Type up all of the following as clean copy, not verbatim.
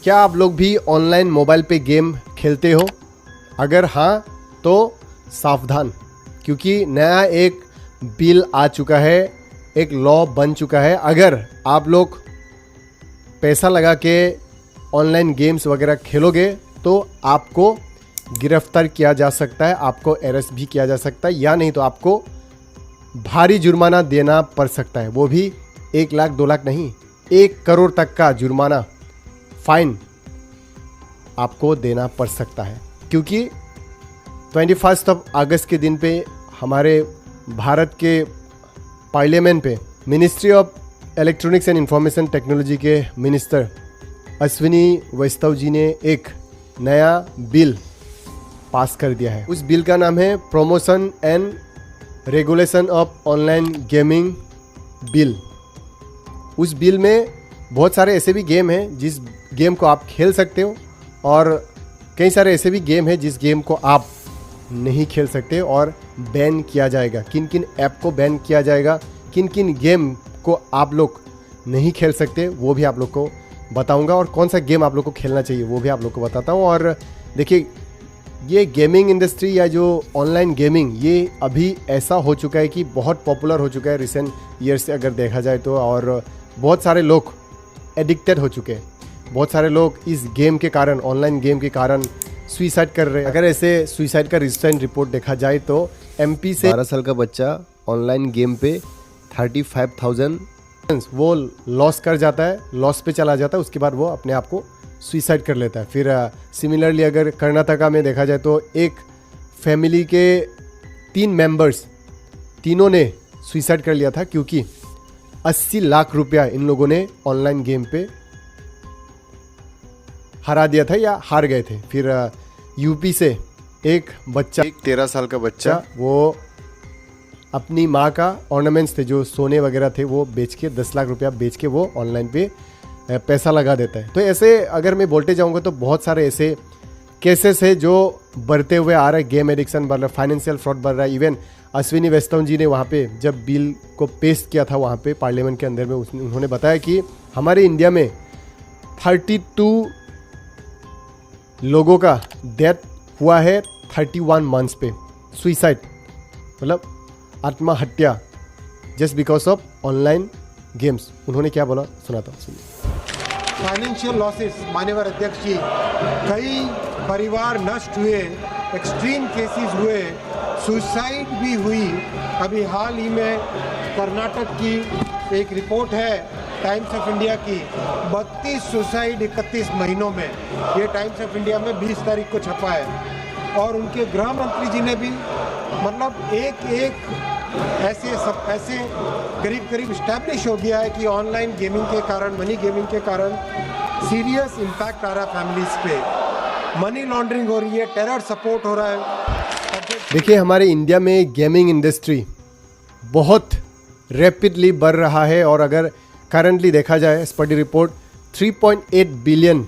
क्या आप लोग भी ऑनलाइन मोबाइल पे गेम खेलते हो? अगर हाँ तो सावधान, क्योंकि नया एक बिल आ चुका है, एक लॉ बन चुका है। अगर आप लोग पैसा लगा के ऑनलाइन गेम्स वगैरह खेलोगे तो आपको गिरफ्तार किया जा सकता है, आपको अरेस्ट भी किया जा सकता है, या नहीं तो आपको भारी जुर्माना देना पड़ सकता है। वो भी 1 लाख 2 लाख नहीं, 1 करोड़ तक का जुर्माना, फाइन आपको देना पड़ सकता है। क्योंकि 21 अगस्त के दिन पे हमारे भारत के पार्लियामेंट पे ministry of electronics and information technology के मिनिस्टर अश्विनी वैष्णव जी ने एक नया बिल पास कर दिया है। उस बिल का नाम है promotion and regulation of online gaming bill. उस बिल में बहुत सारे ऐसे भी गेम हैं जिस गेम को आप खेल सकते हो, और कई सारे ऐसे भी गेम हैं जिस गेम को आप नहीं खेल सकते और बैन किया जाएगा। किन किन ऐप को बैन किया जाएगा, किन किन गेम को आप लोग नहीं खेल सकते, वो भी आप लोग को बताऊंगा, और कौन सा गेम आप लोग को खेलना चाहिए वो भी आप लोग को बताता हूँ। और देखिए, ये गेमिंग इंडस्ट्री या जो ऑनलाइन गेमिंग, ये अभी ऐसा हो चुका है कि बहुत पॉपुलर हो चुका है रिसेंट ईयर से अगर देखा जाए तो, और बहुत सारे लोग एडिक्टेड हो चुके हैं। बहुत सारे लोग इस गेम के कारण, ऑनलाइन गेम के कारण सुइसाइड कर रहे हैं। अगर ऐसे सुइसाइड का रिसेंट रिपोर्ट देखा जाए तो एमपी से 12 साल का बच्चा ऑनलाइन गेम पे 35,000 वो लॉस कर जाता है, लॉस पे चला जाता है, उसके बाद वो अपने आप को सुइसाइड कर लेता है। फिर सिमिलरली अगर कर्नाटका में देखा जाए तो एक फैमिली के 3 मेंबर्स, तीनों ने सुइसाइड कर लिया था, क्योंकि 80 लाख रुपया इन लोगों ने ऑनलाइन गेम पे हरा दिया था या हार गए थे। फिर यूपी से एक बच्चा, एक 13 साल का बच्चा, वो अपनी माँ का ऑर्नामेंट्स थे जो सोने वगैरह थे वो बेच के 10 लाख रुपया बेच के वो ऑनलाइन पे पैसा लगा देता है। तो ऐसे अगर मैं बोलते जाऊँगा तो बहुत सारे ऐसे केसेस है जो बढ़ते हुए आ रहे हैं। गेम एडिक्शन बढ़ रहा है, फाइनेंशियल फ्रॉड बढ़ रहा है। इवन अश्विनी वैष्णव जी ने वहाँ पे जब बिल को पेश किया था वहाँ पे पार्लियामेंट के अंदर में, उन्होंने बताया कि हमारे इंडिया में 32 लोगों का डेथ हुआ है 31 मंथ्स पे, सुइसाइड मतलब आत्महत्या, just because of online games. उन्होंने क्या बोला सुनाता हूँ, सुनिए। फाइनेंशियल लॉसेस, माननीय अध्यक्ष जी, कई परिवार नष्ट हुए, एक्सट्रीम केसेस हुए, सुसाइड भी हुई। अभी हाल ही में कर्नाटक की एक रिपोर्ट है टाइम्स ऑफ इंडिया की, 32 सुसाइड 31 महीनों में। ये टाइम्स ऑफ इंडिया में 20 तारीख को छपा है। और उनके गृह मंत्री जी ने भी मतलब एक ऐसे करीब स्टैब्लिश हो गया है कि ऑनलाइन गेमिंग के कारण, मनी गेमिंग के कारण सीरियस इम्पैक्ट आ रहा है फैमिलीज पे, मनी लॉन्ड्रिंग हो रही है, टेरर सपोर्ट हो रहा है। देखिए, हमारे इंडिया में गेमिंग इंडस्ट्री बहुत रैपिडली बढ़ रहा है, और अगर करंटली देखा जाए स्टडी रिपोर्ट 3.8 बिलियन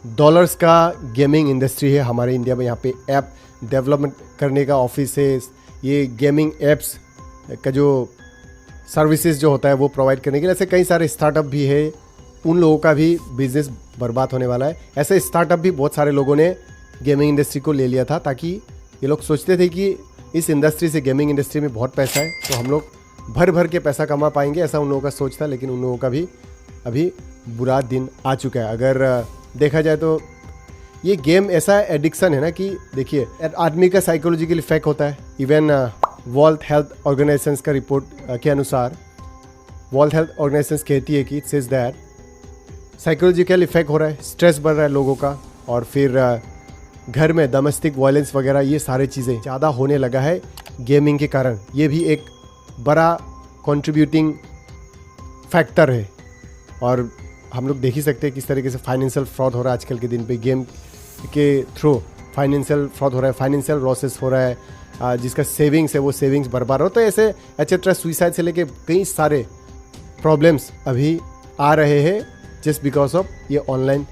डॉलर्स का गेमिंग इंडस्ट्री है हमारे इंडिया में। यहाँ पे ऐप डेवलपमेंट करने का ऑफिस है, ये गेमिंग ऐप्स का जो सर्विसेज जो होता है वो प्रोवाइड करने के लिए ऐसे कई सारे स्टार्टअप भी है। उन लोगों का भी बिजनेस बर्बाद होने वाला है। ऐसे स्टार्टअप भी बहुत सारे लोगों ने गेमिंग इंडस्ट्री को ले लिया था, ताकि ये लोग सोचते थे कि इस इंडस्ट्री से, गेमिंग इंडस्ट्री में बहुत पैसा है तो हम लोग भर भर के पैसा कमा पाएंगे, ऐसा उन लोगों का सोच था। लेकिन उन लोगों का भी अभी बुरा दिन आ चुका है। अगर देखा जाए तो ये गेम ऐसा एडिक्शन है ना कि देखिए, आदमी का साइकोलॉजिकल इफेक्ट होता है। इवन वर्ल्ड हेल्थ ऑर्गेनाइजेशन का रिपोर्ट के अनुसार, वर्ल्ड हेल्थ ऑर्गेनाइजेशन कहती है कि it says that psychological effect हो रहा है, स्ट्रेस बढ़ रहा है लोगों का, और फिर घर में डोमेस्टिक वायलेंस वगैरह ये सारी चीज़ें ज़्यादा होने लगा है गेमिंग के कारण। ये भी एक बड़ा कंट्रीब्यूटिंग फैक्टर है। और हम लोग देख ही सकते हैं किस तरीके से फाइनेंशियल फ्रॉड हो रहा है आजकल के दिन पे, गेम के थ्रू फाइनेंशियल फ्रॉड हो रहा है, फाइनेंशियल लॉसेस हो रहा है, जिसका सेविंग्स है वो सेविंग्स बर्बाद हो। तो ऐसे एटसेट्रा, सुइसाइड से लेके कई सारे प्रॉब्लम्स अभी आ रहे हैं जस्ट बिकॉज ऑफ ये ऑनलाइन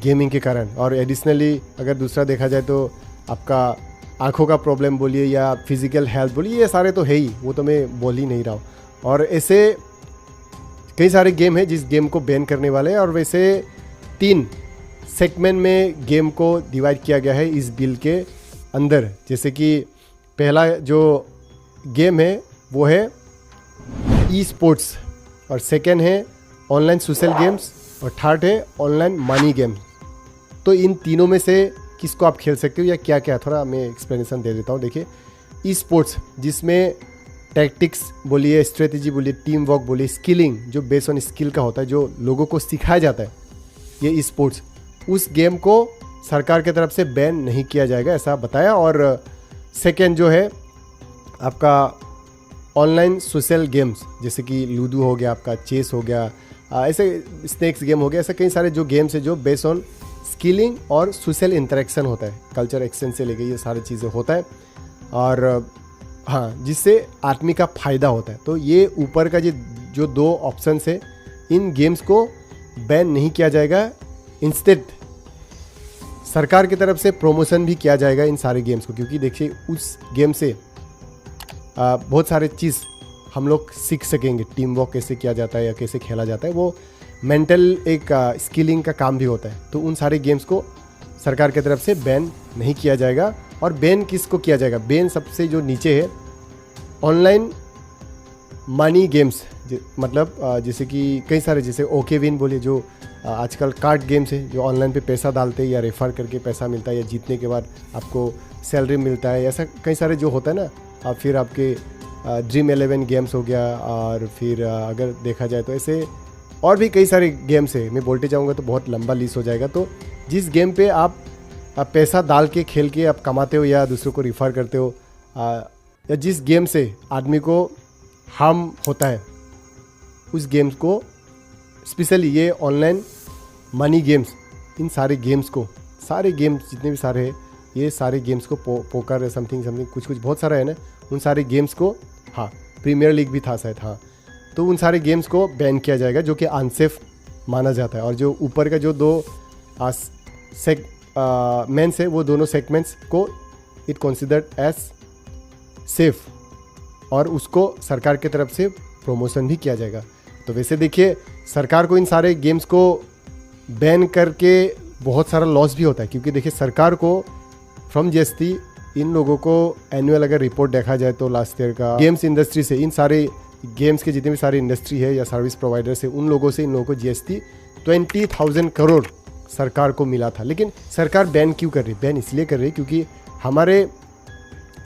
गेमिंग के कारण। और एडिशनली अगर दूसरा देखा जाए तो आपका आँखों का प्रॉब्लम बोलिए या फिजिकल हेल्थ बोलिए, ये सारे तो है ही, वो तो मैं बोल ही नहीं रहा हूँ। और ऐसे कई सारे गेम हैं जिस गेम को बैन करने वाले हैं। और वैसे 3 सेगमेंट में गेम को डिवाइड किया गया है इस बिल के अंदर। जैसे कि पहला जो गेम है वो है ई स्पोर्ट्स, और सेकेंड है ऑनलाइन सोशल गेम्स, और थर्ड है ऑनलाइन मनी गेम। तो इन तीनों में से किसको आप खेल सकते हो या क्या क्या, थोड़ा मैं एक्सप्लेनेशन दे देता हूँ। देखिए, ई स्पोर्ट्स जिसमें टैक्टिक्स बोलिए, स्ट्रेटेजी बोलिए, टीम वर्क बोलिए, स्किलिंग जो बेस्ड ऑन स्किल का होता है, जो लोगों को सिखाया जाता है, ये ई स्पोर्ट्स, उस गेम को सरकार की तरफ से बैन नहीं किया जाएगा ऐसा बताया। और सेकेंड जो है आपका ऑनलाइन सोशल गेम्स, जैसे कि लूडो हो गया, आपका चेस हो गया, ऐसे स्नेक्स गेम हो गया, ऐसे कई सारे जो गेम्स है जो बेस्ड ऑन स्किलिंग और सोशल इंटरेक्शन होता है, कल्चर एक्सचेंज से लेके ये सारी चीज़ें होता है, और हाँ, जिससे आदमी का फ़ायदा होता है। तो ये ऊपर का जो दो ऑप्शन है, इन गेम्स को बैन नहीं किया जाएगा, इंस्टेड सरकार की तरफ से प्रमोशन भी किया जाएगा इन सारे गेम्स को। क्योंकि देखिए, उस गेम से बहुत सारे चीज़ हम लोग सीख सकेंगे, टीम वर्क कैसे किया जाता है या कैसे खेला जाता है, वो मेंटल एक स्किलिंग का काम भी होता है। तो उन सारे गेम्स को सरकार की तरफ से बैन नहीं किया जाएगा। और बैन किसको किया जाएगा, बैन सबसे जो नीचे है ऑनलाइन मनी गेम्स, मतलब जैसे कि कई सारे, जैसे ओके विन बोलिए, जो आजकल कार्ड गेम्स है, जो ऑनलाइन पे पैसा डालते हैं या रेफर करके पैसा मिलता है, या जीतने के बाद आपको सैलरी मिलता है, ऐसा कई सारे जो होता है ना। और फिर आपके ड्रीम 11 गेम्स हो गया, और फिर अगर देखा जाए तो ऐसे और भी कई सारे गेम्स है, मैं बोलते जाऊँगा तो बहुत लंबा लिस्ट हो जाएगा। तो जिस गेम पे आप पैसा डाल के खेल के आप कमाते हो या दूसरों को रिफ़र करते हो, या जिस गेम से आदमी को हार्म होता है, उस गेम्स को, स्पेशली ये ऑनलाइन मनी गेम्स, इन सारे गेम्स को, सारे गेम्स जितने भी सारे हैं, ये सारे गेम्स को पोकर समथिंग कुछ बहुत सारा है ना, उन सारे गेम्स को, हाँ, प्रीमियर लीग भी था शायद, हाँ, तो उन सारे गेम्स को बैन किया जाएगा जो कि अनसेफ माना जाता है। और जो ऊपर का जो दो मेंस है, वो दोनों सेगमेंट्स को इट कंसिडर्ड एज सेफ, और उसको सरकार की तरफ से प्रमोशन भी किया जाएगा। तो वैसे देखिए, सरकार को इन सारे गेम्स को बैन करके बहुत सारा लॉस भी होता है। क्योंकि देखिए, सरकार को फ्रॉम जीएसटी इन लोगों को एनुअल अगर रिपोर्ट देखा जाए तो लास्ट ईयर का गेम्स इंडस्ट्री से, इन सारे गेम्स के जितने भी सारी इंडस्ट्री है या सर्विस प्रोवाइडर्स है, उन लोगों से इन लोगों को जीएसटी 20,000 करोड़ सरकार को मिला था। लेकिन सरकार बैन क्यों कर रही है? बैन इसलिए कर रही है क्योंकि हमारे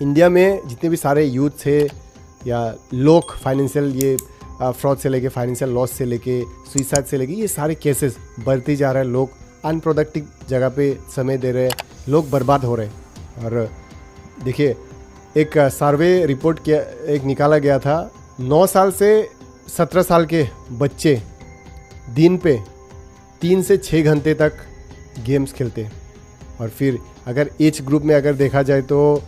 इंडिया में जितने भी सारे यूथ है या लोग फाइनेंशियल ये फ्रॉड से लेके, फाइनेंशियल लॉस से लेके, सुइसाइड से लेके, ये सारे केसेस बढ़ते जा रहे हैं। लोग अनप्रोडक्टिव जगह पे समय दे रहे हैं, लोग बर्बाद हो रहे हैं। और देखिए, एक सर्वे रिपोर्ट किया, एक निकाला गया था, 9 साल से 17 साल के बच्चे दिन पे 3 से 6 घंटे तक गेम्स खेलते हैं। और फिर अगर एज ग्रुप में अगर देखा जाए तो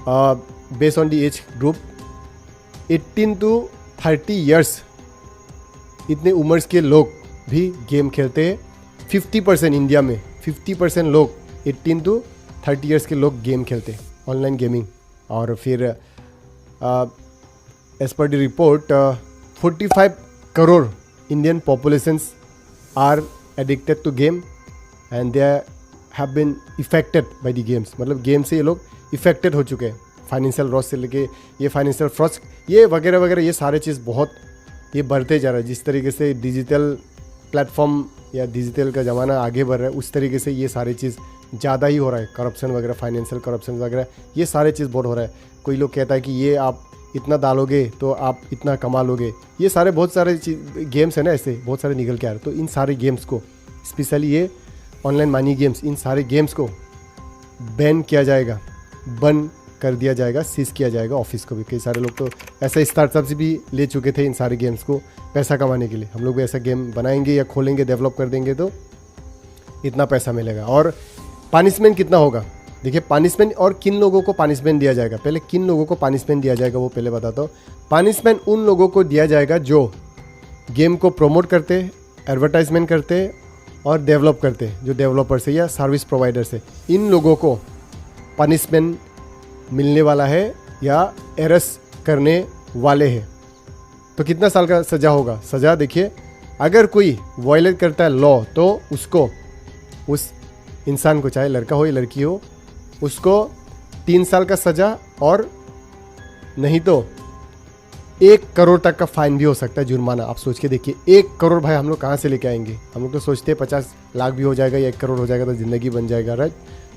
based on the age group 18 to 30 years, इतने उम्र के लोग भी गेम खेलते हैं। 50% इंडिया में 50% लोग 18 to 30 ईयर्स के लोग गेम खेलते हैं, ऑनलाइन गेमिंग। और फिर as per the report 45 crore Indian populations are addicted to game and they have been affected by the games. मतलब गेम से ये लोग इफेक्टेड हो चुके हैं, फाइनेंशियल लॉस से लेके ये फाइनेंशियल फ्रॉड, ये वगैरह वगैरह, ये सारे चीज़ बहुत ये बढ़ते जा रहा है। जिस तरीके से डिजिटल प्लेटफॉर्म या डिजिटल का ज़माना आगे बढ़ रहा है, उस तरीके से ये सारी चीज़ ज़्यादा ही हो रहा है। करप्शन वगैरह, फाइनेंशियल करप्शन वगैरह, ये सारे चीज़ बहुत हो रहा है। कोई लोग कहता है कि ये आप इतना डालोगे तो आप इतना कमा लोगे, ये सारे बहुत सारे गेम्स है ना, ऐसे बहुत सारे निकल के आ रहे। तो इन सारे गेम्स को, स्पेशली ये ऑनलाइन मनी गेम्स, इन सारे गेम्स को बैन किया जाएगा, बंद कर दिया जाएगा, सीज किया जाएगा। ऑफिस को भी, कई सारे लोग तो ऐसे स्टार्टअप्स भी ले चुके थे इन सारे गेम्स को पैसा कमाने के लिए। हम लोग भी ऐसा गेम बनाएंगे या खोलेंगे, डेवलप कर देंगे तो इतना पैसा मिलेगा। और पनिशमेंट कितना होगा, देखिए पनिशमेंट, और किन लोगों को पनिशमेंट दिया जाएगा। पहले किन लोगों को पनिशमेंट दिया जाएगा वो पहले बताता हूँ। पनिशमेंट उन लोगों को दिया जाएगा जो गेम को प्रमोट करते, एडवर्टाइजमेंट करते और डेवलप करते, जो डेवलपर्स है या सर्विस प्रोवाइडर्स है। इन लोगों को पनिशमेंट मिलने वाला है या अरेस्ट करने वाले हैं। तो कितना साल का सज़ा होगा? सज़ा देखिए, अगर कोई वायलेट करता है लॉ तो उसको उस इंसान को, चाहे लड़का हो या लड़की हो, उसको 3 साल का सज़ा और नहीं तो 1 करोड़ तक का फाइन भी हो सकता है, जुर्माना। आप सोच के देखिए, 1 करोड़ भाई हम लोग कहाँ से लेके आएंगे? हम लोग तो सोचते हैं 50 लाख भी हो जाएगा या 1 करोड़ हो जाएगा तो ज़िंदगी बन जाएगा, राइट?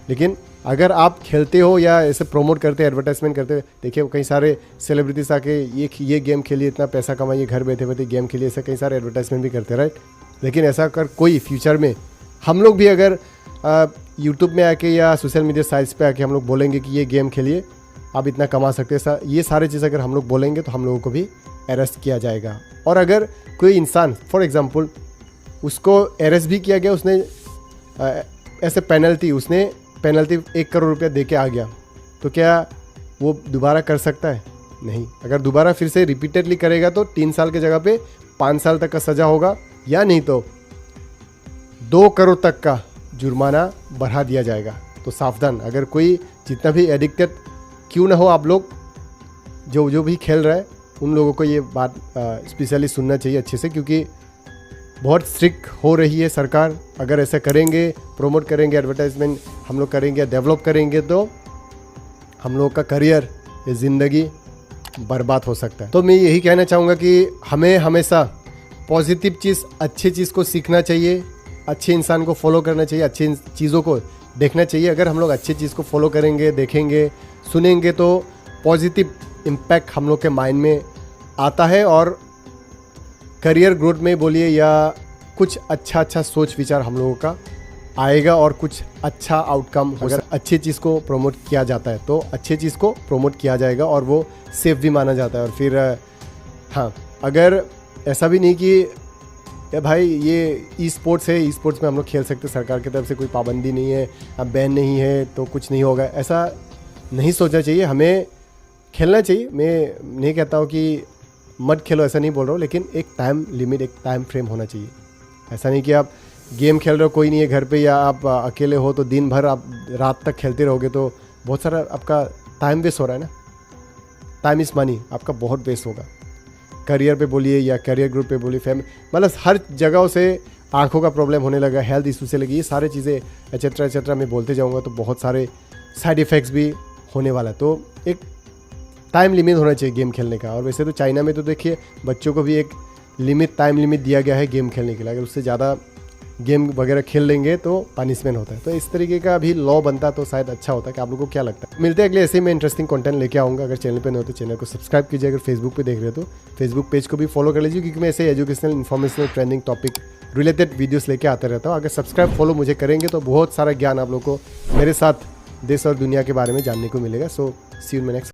लेकिन अगर आप खेलते हो या ऐसे प्रोमोट करते हैं, एडवर्टाइजमेंट करते हो, देखिए कई सारे सेलिब्रिटीज आके ये गेम खेलिए, इतना पैसा कमाइए, घर बैठे बैठे गेम खेलिए, ऐसे कई सारे एडवर्टाइजमेंट भी करते हैं, राइट? लेकिन ऐसा अगर कोई फ्यूचर में हम लोग भी अगर यूट्यूब में आके या सोशल मीडिया साइट्स पे आके हम लोग बोलेंगे कि ये गेम खेलिए, आप इतना कमा सकते हैं, ये सारे चीज़ अगर हम लोग बोलेंगे तो हम लोगों को भी अरेस्ट किया जाएगा। और अगर कोई इंसान फॉर एग्जांपल उसको अरेस्ट भी किया गया, उसने ऐसे पेनल्टी 1 करोड़ रुपया दे के आ गया, तो क्या वो दोबारा कर सकता है? नहीं। अगर दोबारा फिर से रिपीटेडली करेगा तो 3 साल की जगह पे 5 साल तक का सज़ा होगा, या नहीं तो 2 करोड़ तक का जुर्माना बढ़ा दिया जाएगा। तो सावधान, अगर कोई जितना भी एडिक्टेड क्यों ना हो, आप लोग जो भी खेल रहा है उन लोगों को ये बात स्पेशली सुनना चाहिए अच्छे से, क्योंकि बहुत स्ट्रिक्ट हो रही है सरकार। अगर ऐसा करेंगे, प्रमोट करेंगे, एडवर्टाइजमेंट हम लोग करेंगे, डेवलप करेंगे, तो हम लोग का करियर, ये ज़िंदगी बर्बाद हो सकता है। तो मैं यही कहना चाहूँगा कि हमें हमेशा पॉजिटिव चीज़, अच्छी चीज़ को सीखना चाहिए, अच्छे इंसान को फॉलो करना चाहिए, अच्छी चीज़ों को देखना चाहिए। अगर हम लोग अच्छी चीज़ को फॉलो करेंगे, देखेंगे, सुनेंगे, तो पॉजिटिव इम्पैक्ट हम लोग के माइंड में आता है, और करियर ग्रोथ में बोलिए या कुछ अच्छा सोच विचार हम लोगों का आएगा, और कुछ अच्छा आउटकम। अगर अच्छी चीज़ को प्रमोट किया जाता है तो अच्छी चीज़ को प्रमोट किया जाएगा, और वो सेफ भी माना जाता है। और फिर हाँ, अगर ऐसा भी नहीं कि या भाई ये ई स्पोर्ट्स है, ई स्पोर्ट्स में हम लोग खेल सकते हैं, सरकार की तरफ से कोई पाबंदी नहीं है, अब बैन नहीं है तो कुछ नहीं होगा, ऐसा नहीं सोचना चाहिए। हमें खेलना चाहिए। मैं नहीं कहता हूँ कि मत खेलो, ऐसा नहीं बोल रहा हूँ, लेकिन एक टाइम लिमिट, एक टाइम फ्रेम होना चाहिए। ऐसा नहीं कि आप गेम खेल रहे हो, कोई नहीं है घर पे, या आप अकेले हो तो दिन भर आप रात तक खेलते रहोगे, तो बहुत सारा आपका टाइम वेस्ट हो रहा है ना। टाइम इज़ मनी, आपका बहुत वेस्ट होगा। करियर पे बोलिए या करियर ग्रुप पे बोलिए, मतलब हर जगहों से आंखों का प्रॉब्लम होने लगा, हेल्थ इशू से लगी, ये सारे चीज़ें एक्सेट्रा मैं बोलते जाऊँगा तो बहुत सारे साइड इफ़ेक्ट्स भी होने वाला है। तो एक टाइम लिमिट होना चाहिए गेम खेलने का। और वैसे तो चाइना में तो देखिए बच्चों को भी एक टाइम लिमिट दिया गया है गेम खेलने के लिए। अगर उससे ज़्यादा गेम वगैरह खेल लेंगे तो पनिशमेंट होता है। तो इस तरीके का भी लॉ बनता तो शायद अच्छा होता है। कि आप लोगों को क्या लगता है? मिलते हैं अगले ऐसे ही मैं इंटरेस्टिंग कंटेंट लेके आऊँगा। अगर चैनल पे नहीं हो तो चैनल को सब्सक्राइब कीजिए। अगर फेसबुक पे देख रहे हो तो फेसबुक पेज को भी फॉलो कर लीजिए, क्योंकि मैं ऐसे educational, informational, trending topic related videos लेके आता रहता हूँ। अगर सब्सक्राइब फॉलो मुझे करेंगे तो बहुत सारा ज्ञान आप लोगों को मेरे साथ देश और दुनिया के बारे में जानने को मिलेगा। सो सी यू इन माय नेक्स्ट